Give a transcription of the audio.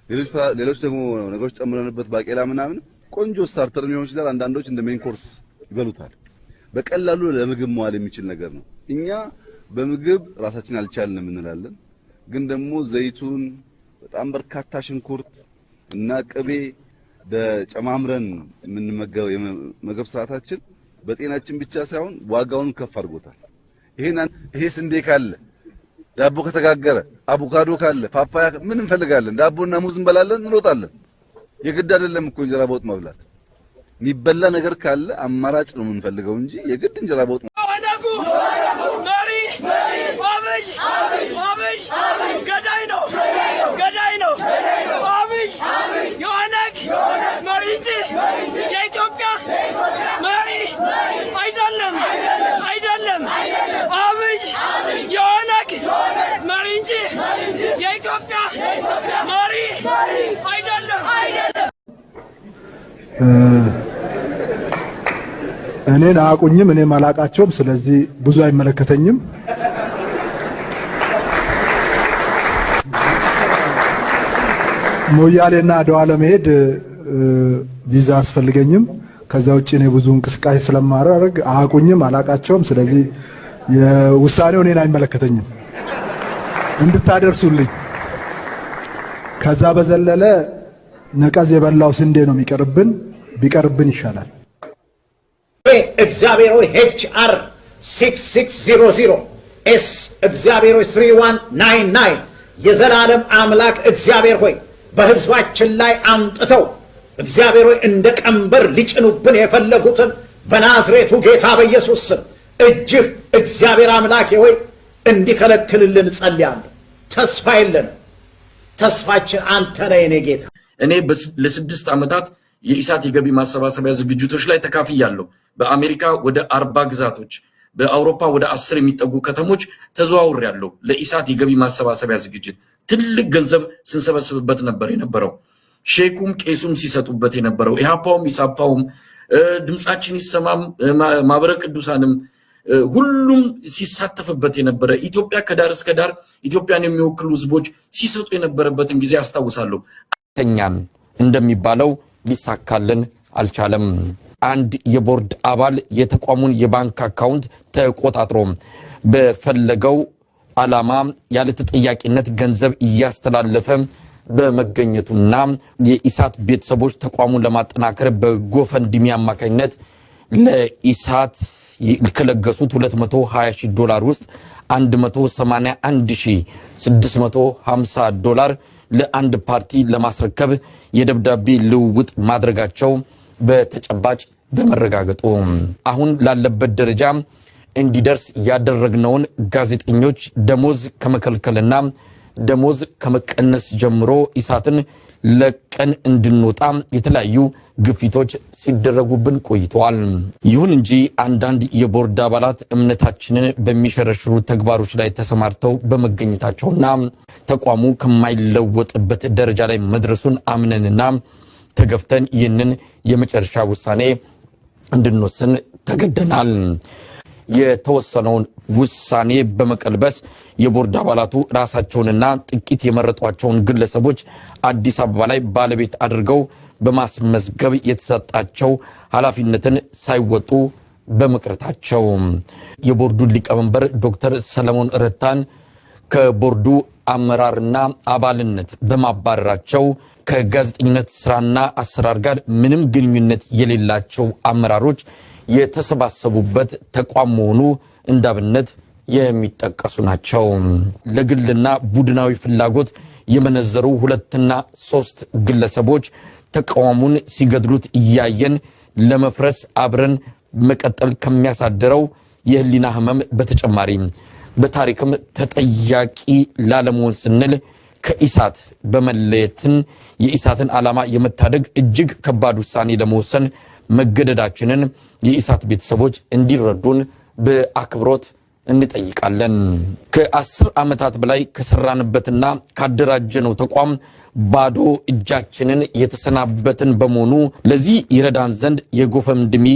ሌሎች ደግሞ ነገሮች ጨምረንበት ባቄላ ምናምን ቆንጆ ስታርተር የሚሆን ይችላል። አንዳንዶች እንደ ሜን ኮርስ ይበሉታል። በቀላሉ ለምግብ መዋል የሚችል ነገር ነው። እኛ በምግብ ራሳችን አልቻልንም እንላለን፣ ግን ደግሞ ዘይቱን በጣም በርካታ ሽንኩርት እና ቅቤ በጨማምረን የምንመገበው የምግብ ስርዓታችን በጤናችን ብቻ ሳይሆን ዋጋውን ከፍ አድርጎታል። ይሄ ስንዴ ካለ ዳቦ ከተጋገረ አቮካዶ ካለ ፓፓያ ምን እንፈልጋለን? ዳቦና ሙዝ እንበላለን፣ እንሮጣለን። የግድ አይደለም እኮ እንጀራ በወጥ መብላት። የሚበላ ነገር ካለ አማራጭ ነው የምንፈልገው እንጂ የግድ እንጀራ በወጥ ገዳይ ነው የኦነግ መሪ እንጂ የኢትዮጵያ መሪ አይደለም። አብይ የኦነግ መሪ እንጂ የኢትዮጵያ መሪ አይደለም። እኔን አያውቁኝም፣ እኔም አላውቃቸውም። ስለዚህ ብዙ አይመለከተኝም። ሞያሌና አድዋ ለመሄድ ቪዛ አስፈልገኝም። ከዛ ውጪ እኔ ብዙ እንቅስቃሴ ስለማደርግ አያውቁኝም፣ አላውቃቸውም። ስለዚህ የውሳኔው እኔን አይመለከተኝም እንድታደርሱልኝ። ከዛ በዘለለ ነቀዝ የበላው ስንዴ ነው የሚቀርብን፣ ቢቀርብን ይሻላል። እግዚአብሔር ሆይ HR 6600 S እግዚአብሔር ሆይ 3199 የዘላለም አምላክ እግዚአብሔር ሆይ በህዝባችን ላይ አምጥተው እግዚአብሔር ሆይ እንደ ቀንበር ሊጭኑብን የፈለጉትን በናዝሬቱ ጌታ በኢየሱስ ስም እጅህ እግዚአብሔር አምላክ ሆይ እንዲከለክልልን ጸልያለሁ። ተስፋ የለንም፣ ተስፋችን አንተ ነህ የኔ ጌታ። እኔ ለ6 ዓመታት የኢሳት የገቢ ማሰባሰቢያ ዝግጅቶች ላይ ተካፍያለሁ። በአሜሪካ ወደ 40 ግዛቶች፣ በአውሮፓ ወደ 10 የሚጠጉ ከተሞች ተዘዋውሬያለሁ። ለኢሳት የገቢ ማሰባሰቢያ ዝግጅት ትልቅ ገንዘብ ስንሰበስብበት ነበር የነበረው። ሼኩም ቄሱም ሲሰጡበት የነበረው፣ ኢሃፓውም ኢሳፓውም ድምጻችን ይሰማም ማህበረ ቅዱሳንም ሁሉም ሲሳተፍበት የነበረ ኢትዮጵያ ከዳር እስከ ዳር ኢትዮጵያን የሚወክሉ ህዝቦች ሲሰጡ የነበረበትን ጊዜ አስታውሳለሁ። ተኛን እንደሚባለው ሊሳካልን አልቻለም። አንድ የቦርድ አባል የተቋሙን የባንክ አካውንት ተቆጣጥሮ በፈለገው ዓላማ ያለ ተጠያቂነት ገንዘብ እያስተላለፈ በመገኘቱና የኢሳት ቤተሰቦች ተቋሙን ለማጠናከር በጎፈንድሚ አማካኝነት ለኢሳት ከለገሱት $220,000 ውስጥ $181,650 ለአንድ ፓርቲ ለማስረከብ የደብዳቤ ልውውጥ ማድረጋቸው በተጨባጭ በመረጋገጡ አሁን ላለበት ደረጃ እንዲደርስ ያደረግነውን ጋዜጠኞች ደሞዝ ከመከልከልና ደሞዝ ከመቀነስ ጀምሮ ኢሳትን ለቀን እንድንወጣ የተለያዩ ግፊቶች ሲደረጉብን ቆይተዋል። ይሁን እንጂ አንዳንድ የቦርድ አባላት እምነታችንን በሚሸረሽሩ ተግባሮች ላይ ተሰማርተው በመገኘታቸውና ተቋሙ ከማይለወጥበት ደረጃ ላይ መድረሱን አምነንና ተገፍተን ይህንን የመጨረሻ ውሳኔ እንድንወስን ተገደናል። የተወሰነውን ውሳኔ በመቀልበስ የቦርድ አባላቱ ራሳቸውንና ጥቂት የመረጧቸውን ግለሰቦች አዲስ አበባ ላይ ባለቤት አድርገው በማስመዝገብ የተሰጣቸው ኃላፊነትን ሳይወጡ በመቅረታቸው የቦርዱ ሊቀመንበር ዶክተር ሰለሞን ረታን ከቦርዱ አመራርና አባልነት በማባረራቸው ከጋዜጠኝነት ስራና አሰራር ጋር ምንም ግንኙነት የሌላቸው አመራሮች የተሰባሰቡበት ተቋም መሆኑ እንዳብነት የሚጠቀሱ ናቸው። ለግልና ቡድናዊ ፍላጎት የመነዘሩ 2 እና 3 ግለሰቦች ተቋሙን ሲገድሉት እያየን ለመፍረስ አብረን መቀጠል ከሚያሳድረው የህሊና ህመም በተጨማሪ በታሪክም ተጠያቂ ላለመሆን ስንል ከኢሳት በመለየትን የኢሳትን ዓላማ የመታደግ እጅግ ከባድ ውሳኔ ለመወሰን መገደዳችንን የኢሳት ቤተሰቦች እንዲረዱን በአክብሮት እንጠይቃለን። ከ10 ዓመታት በላይ ከሰራንበትና ካደራጀነው ተቋም ባዶ እጃችንን የተሰናበትን በመሆኑ ለዚህ ይረዳን ዘንድ የጎፈንድሚ